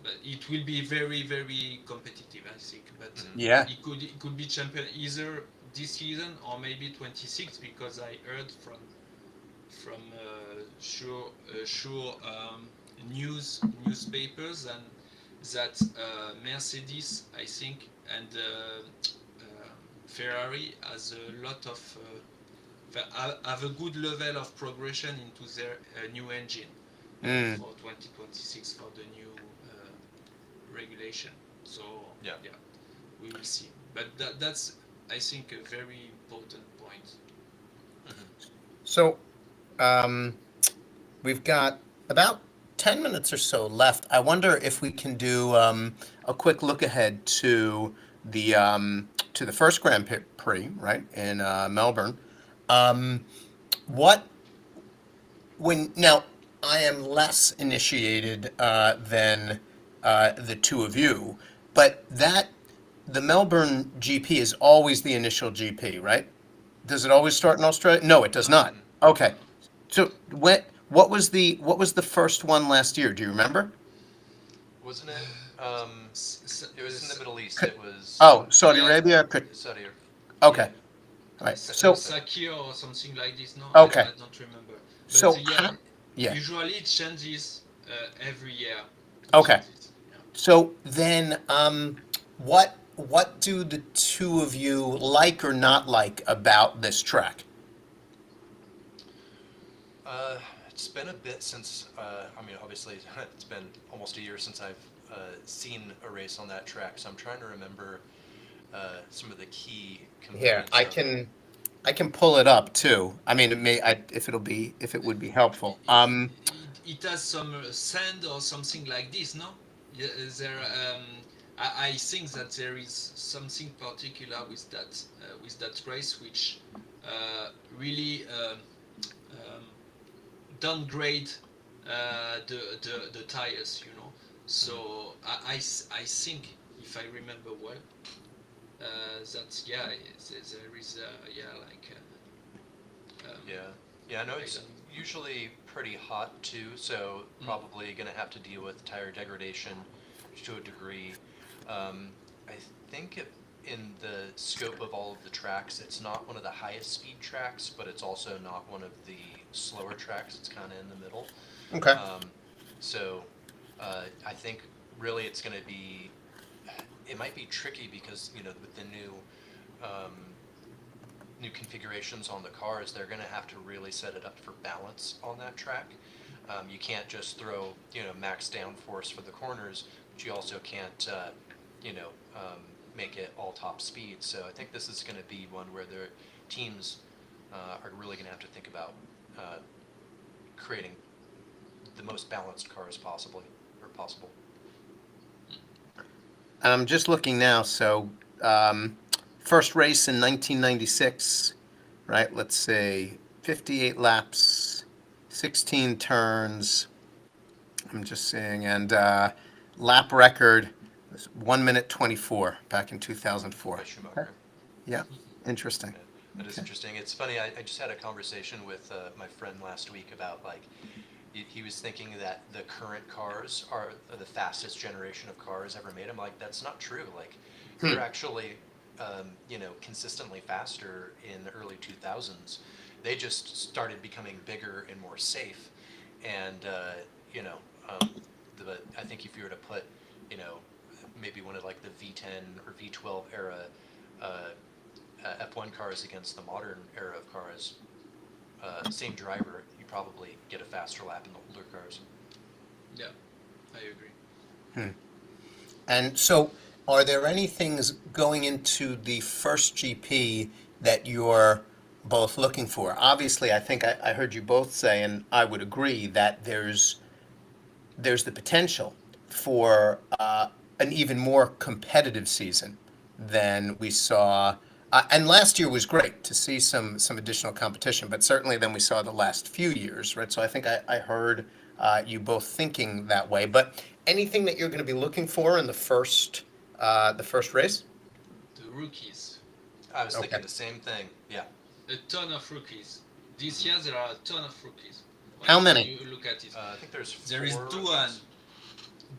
But it will be very very competitive, I think. But Yeah. he could be champion either this season or maybe 26, because I heard from sure newspapers and that Mercedes, I think, and Ferrari has a lot of have a good level of progression into their new engine Mm. for 2026 for the new regulation. So Yeah. yeah, we will see. But that's, I think, a very important point. Hmm. So we've got about 10 minutes or so left. I wonder if we can do a quick look ahead to the first Prix, right, in Melbourne. Um, what when now I am less initiated than the two of you, but that the Melbourne GP is always the initial GP, right? Does it always start in Australia? No, it does not. Mm-mm. Okay. No. So what was the first one last year? Do you remember? Wasn't it? S- s- It was in the s- Middle East. K- It was Oh, Saudi yeah, Arabia. Saudi. Okay. All right. So Sakir or something like this. No, okay. I don't remember. But So yeah, yeah. usually it changes every year. It Okay. changes. Yeah. So then, what do the two of you like or not like about this track? It's been a bit since. I mean, obviously, it's been almost a year since I've seen a race on that track. So I'm trying to remember some of the key Here, components of it. I can pull it up too. I mean, if it would be helpful. It has some sand or something like this, no? Yeah, there. I think that there is something particular with that race which really um, downgrade the tires, you know. So I think, if I remember well, that yeah, there is yeah, like Yeah, yeah. I know I it's don't. usually pretty hot too, so Mm. probably gonna have to deal with tire degradation to a degree. I think in the scope of all of the tracks, it's not one of the highest speed tracks, but it's also not one of the slower tracks. It's kind of in the middle. Okay. Um, so I think really it's going to be, it might be tricky because, you know, with the um, new configurations on the cars, they're going to have to really set it up for balance on that track. You can't just throw, you know, max downforce for the corners, but you also can't, you know, make it all top speed. So I think this is going to be one where the teams are really going to have to think about uh, creating the most balanced cars possible. I'm just looking now. So, um, first race in 1996, right? Let's say 58 laps, 16 turns. I'm just saying, and lap record was 1 minute 24 back in 2004. By Okay. Schumacher. Yeah, interesting. Yeah, that is Okay. interesting. It's funny. I just had a conversation with my friend last week about like he was thinking that the current cars are the fastest generation of cars ever made. I'm like, that's not true. Like, Hmm. they're actually, you know, consistently faster in the early 2000s. They just started becoming bigger and more safe. And, you know, but I think if you were to put, you know, maybe one of like the V10 or V12 era uh, F1 cars against the modern era of cars, same driver, you probably get a faster lap in the older cars. Yeah, I agree. Hmm. And so, are there any things going into the first GP that you're both looking for? Obviously, I think I heard you both say, and I would agree, that there's the potential for an even more competitive season than we saw And last year was great to see some additional competition, but certainly then we saw the last few years, right? So I think I heard you both thinking that way. But anything that you're going to be looking for in the first race? The rookies, I was Okay. thinking the same thing. Yeah. a ton of rookies. This Mhm. year there are a ton of rookies. How When many? you look at it, I think there's there is four Duan,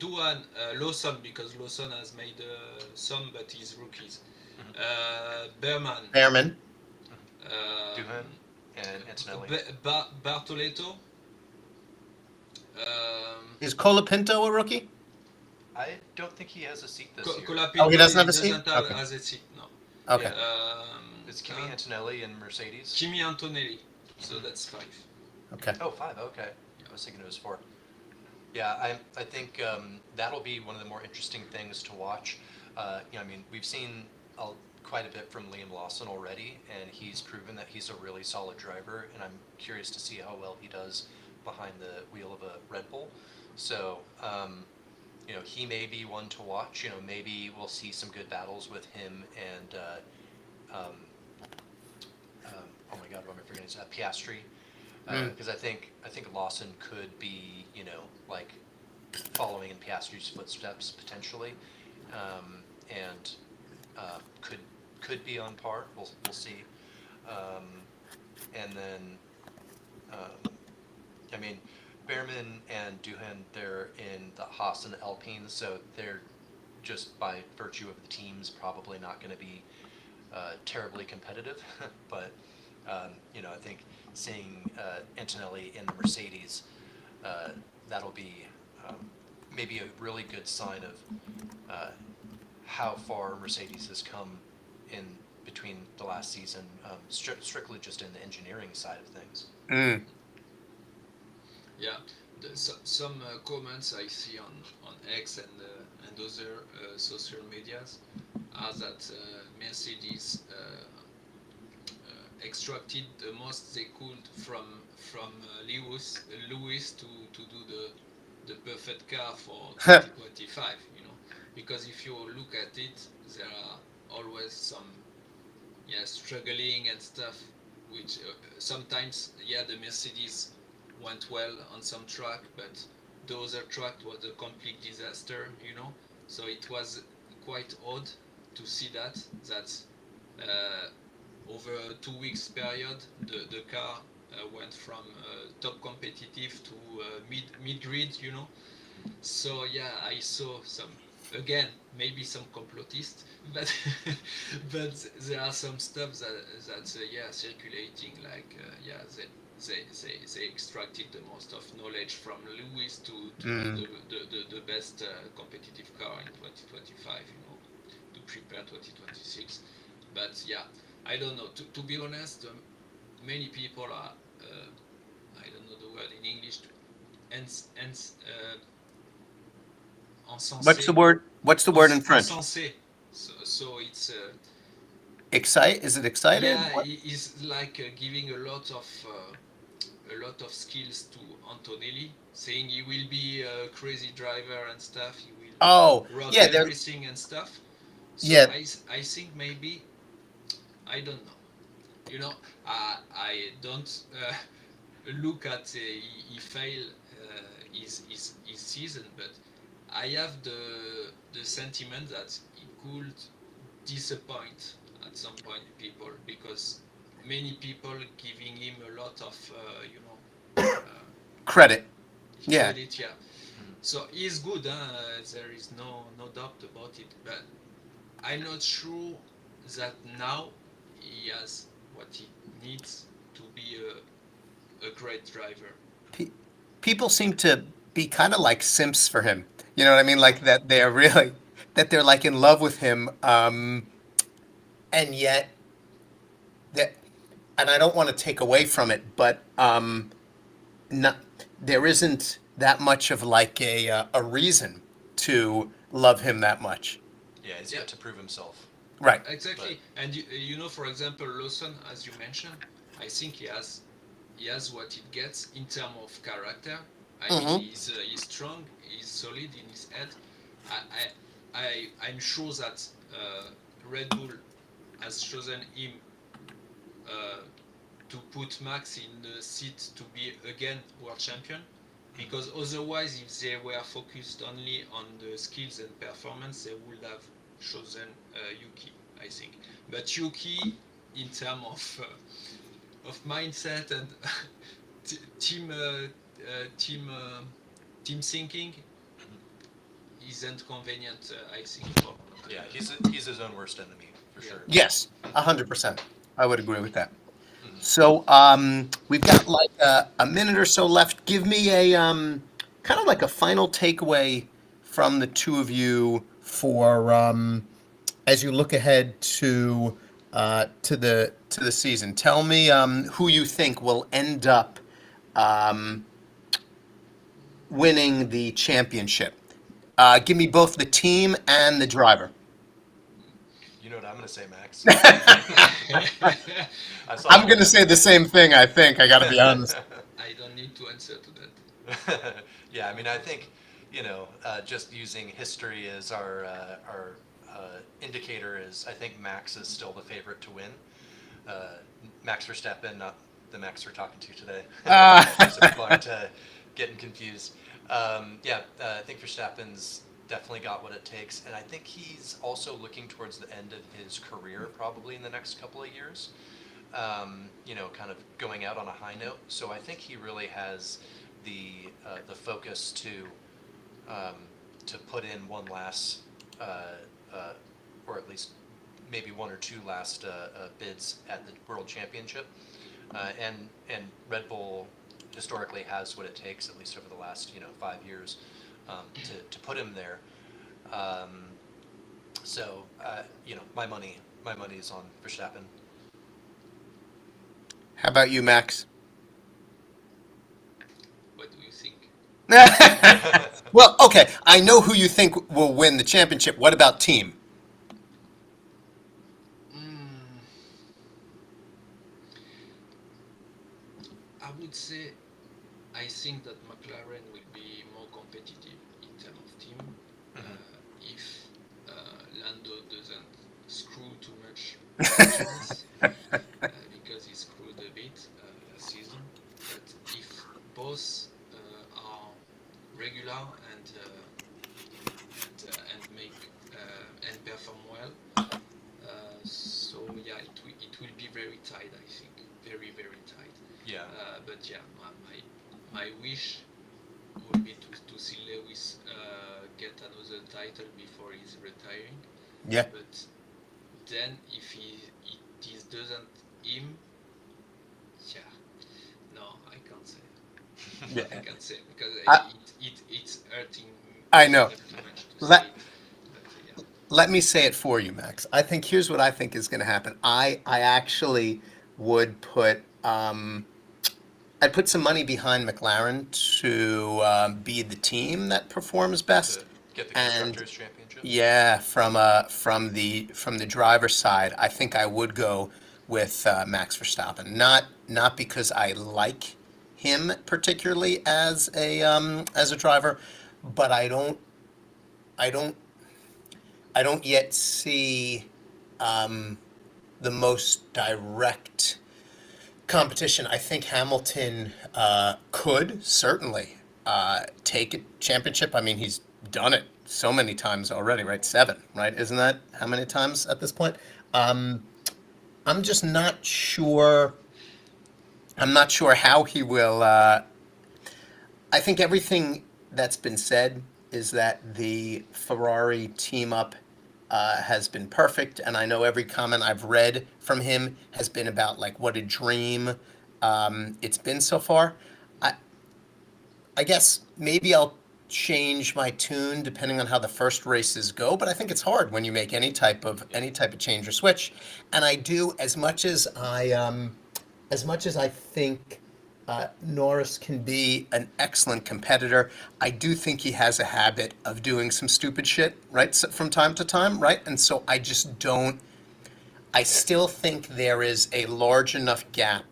rookies. Lawson because Lawson has made some, but he's rookies. Mhm. Berman, Behrman. Duhan and Antonelli. Bartoletto. Um, Is Colapinto a rookie? I don't think he has a seat this year. Oh, he Colapinto doesn't he have a seat? doesn't have Okay. as a seat, no. Okay. Yeah. It's Kimi Antonelli and Mercedes. Kimi Antonelli, so Mhm. that's 5. Okay. Oh, five. Okay. I was thinking it was 4. Yeah, I think that'll be one of the more interesting things to watch. I mean, we've seen quite a bit from Liam Lawson already, and he's proven that he's a really solid driver. And I'm curious to see how well he does behind the wheel of a Red Bull. So, he may be one to watch. Maybe we'll see some good battles with him and um, oh my God, what am I forgetting? Piastri. Mm. Because I think Lawson could be like following in Piastri's footsteps potentially, and could be on par. We'll see. Um, and then I mean, Behrman and Duhan, they're in the Haas and the Alpine, so they're just by virtue of the teams probably not going to be terribly competitive. But I think seeing Antonelli in the Mercedes, that'll be maybe a really good sign of how far Mercedes has come in between the last season, strictly just in the engineering side of things. Mm. Yeah, some comments I see on X and other social medias are that Mercedes extracted the most they could from Lewis to do the perfect car for 2025. Because if you look at it, there are always some struggling and stuff, which sometimes the Mercedes went well on some track, but the other track was a complete disaster. So it was quite odd to see that over a 2 weeks period the car went from top competitive to mid grid. So I saw some, again, maybe some complotist, but but there are some stuff that's circulating, like they extracted the most of knowledge from Lewis to do Mm. the best competitive car in 2025, to prepare 2026. But I don't know. To be honest, many people are I don't know the word in English, What's the encensé. word? What's the word in French? Encensé. So it's Excite? Is it excited? yeah, What? it's like giving a lot of skills to Antonelli, saying he will be a crazy driver and stuff. He Oh, will rock yeah. They're everything and stuff. So yeah. I think maybe, I don't know. I don't look at he failed his season, but I have the sentiment that he could disappoint at some point people, because many people giving him a lot of uh, Credit. Yeah. credit. Yeah, so he's good. There is no doubt about it. But I'm not sure that now he has what he needs to be a great driver. Pe- People seem to be kind of like simps for him. You know what I mean? Like that they're really that they're like in love with him. And yet that, and I don't want to take away from it, but not, there isn't that much of like a reason to love him that much. Yeah, he's Yeah, yet to prove himself. Right. But exactly. And for example, Lawson, as you mentioned, I think he has what it gets in terms of character. I mean, Hmm. he's strong, he's solid in his head. I'm sure that Red Bull has chosen him uh, to put Max in the seat to be again world champion. Because otherwise, if they were focused only on the skills and performance, they would have chosen Yuki, I think. But Yuki, in terms of mindset and team team thinking, isn't convenient, I think. For Yeah, he's his own worst enemy for Yeah. sure. Yes, 100%. I would agree with that. Mhm. So we've got like a minute or so left. Give me a kind of like a final takeaway from the two of you for as you look ahead to the season. Tell me who you think will end up um, winning the championship. Give me both the team and the driver. You know what I'm gonna say, Max? I I saw I'm you going to say the same thing, I think. I got to be honest. don't need to answer to that. Yeah, I mean, I think, just using history as our indicator is, I think Max is still the favorite to win. Uh, Max Verstappen, not the Max we're talking to today. So people aren't getting confused. Yeah, I think Verstappen's definitely got what it takes, and I think he's also looking towards the end of his career, probably in the next couple of years. Kind of going out on a high note. So I think he really has the focus um, to put in one last, uh, or at least maybe one or two last bids at the World Championship, and Red Bull historically has what it takes, at least over the last 5 years, to put him there. Um, my money is on Verstappen. How about you, Max? What do you think? Well, okay. I know who you think will win the championship. What about team? Mm, I would say I think that McLaren will be more competitive in terms of team Mhm. if Lando doesn't screw too much Mercedes because he screwed a bit last season. But if both are regular and make and perform well, so yeah, it will be very tight. I think very tight. Yeah. But yeah, my wish would be to see Lewis get another title before he's retiring. Yeah. But then if it is doesn't him, yeah, no, I can't say. Yeah. I can't say because I, it's hurting I know. myself too much to Let say. But yeah, let me say it for you, Max. I think here's what I think is going to happen. I actually would put I'd put some money behind McLaren to be the team that performs To best, get the and constructors championship. yeah, from the driver's side, I think I would go with Max Verstappen. Not because I like him particularly as a driver, but I don't I don't yet see the most direct competition. I think Hamilton could certainly take a championship. I mean, he's done it so many times already, right? Seven, right? Isn't that how many times at this point? Um, I'm just not sure. I'm not sure how he will. I think everything that's been said is that the Ferrari team up has been perfect, and I know every comment I've read from him has been about like what a dream it's been so far. I I guess maybe I'll change my tune depending on how the first races go, but I think it's hard when you make Yeah. any type of change or switch. And I do as much as I think Norris can be an excellent competitor, I do think he has a habit of doing some stupid shit, right, from time to time, right? And so I just don't. I still think there is a large enough gap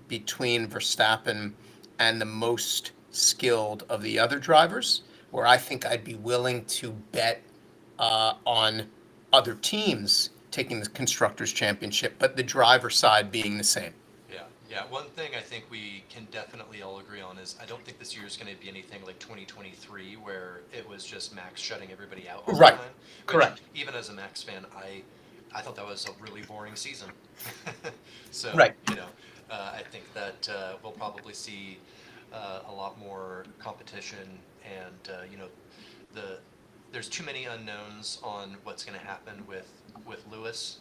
between Verstappen and the most skilled of the other drivers, where I think I'd be willing to bet on other teams taking the Constructors' Championship, but the driver side being the same. Yeah. One thing I think we can definitely all agree on is I don't think this year is going to be anything like 2023, where it was just Max shutting everybody out all Right. the time. Which, Correct. even as a Max fan, I thought that was a really boring season. So, Right. I think that we'll probably see a lot more competition, and there's too many unknowns on what's going to happen with Lewis.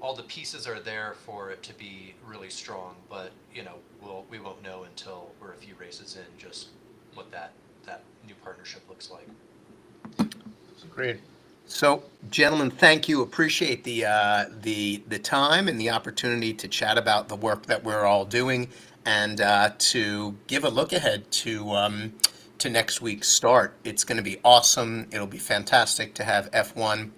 All the pieces are there for it to be really strong, but we won't know until we're a few races in just what that new partnership looks like. Great. So, gentlemen, thank you. Appreciate the time and the opportunity to chat about the work that we're all doing, and to give a look ahead to next week's start. It's going to be awesome. It'll be fantastic to have F1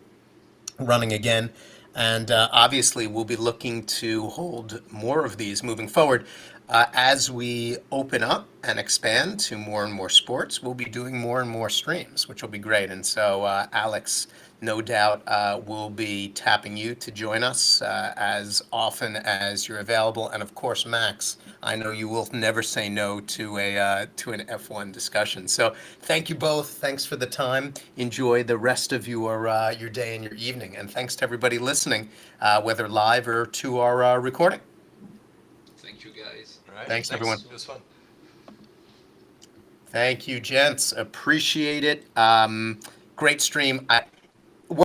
running again. And obviously, we'll be looking to hold more of these moving forward. As we open up and expand to more and more sports, we'll be doing more and more streams, which will be great. And so, Alex, no doubt, we'll be tapping you to join us as often as you're available. And of course, Max, I know you will never say no to an F1 discussion. So thank you both. Thanks for the time. Enjoy the rest of your day and your evening. And thanks to everybody listening, whether live or to our recording. Thank you, guys. All right. Thanks, everyone. It was fun. Thank you, gents. Appreciate it. Great stream.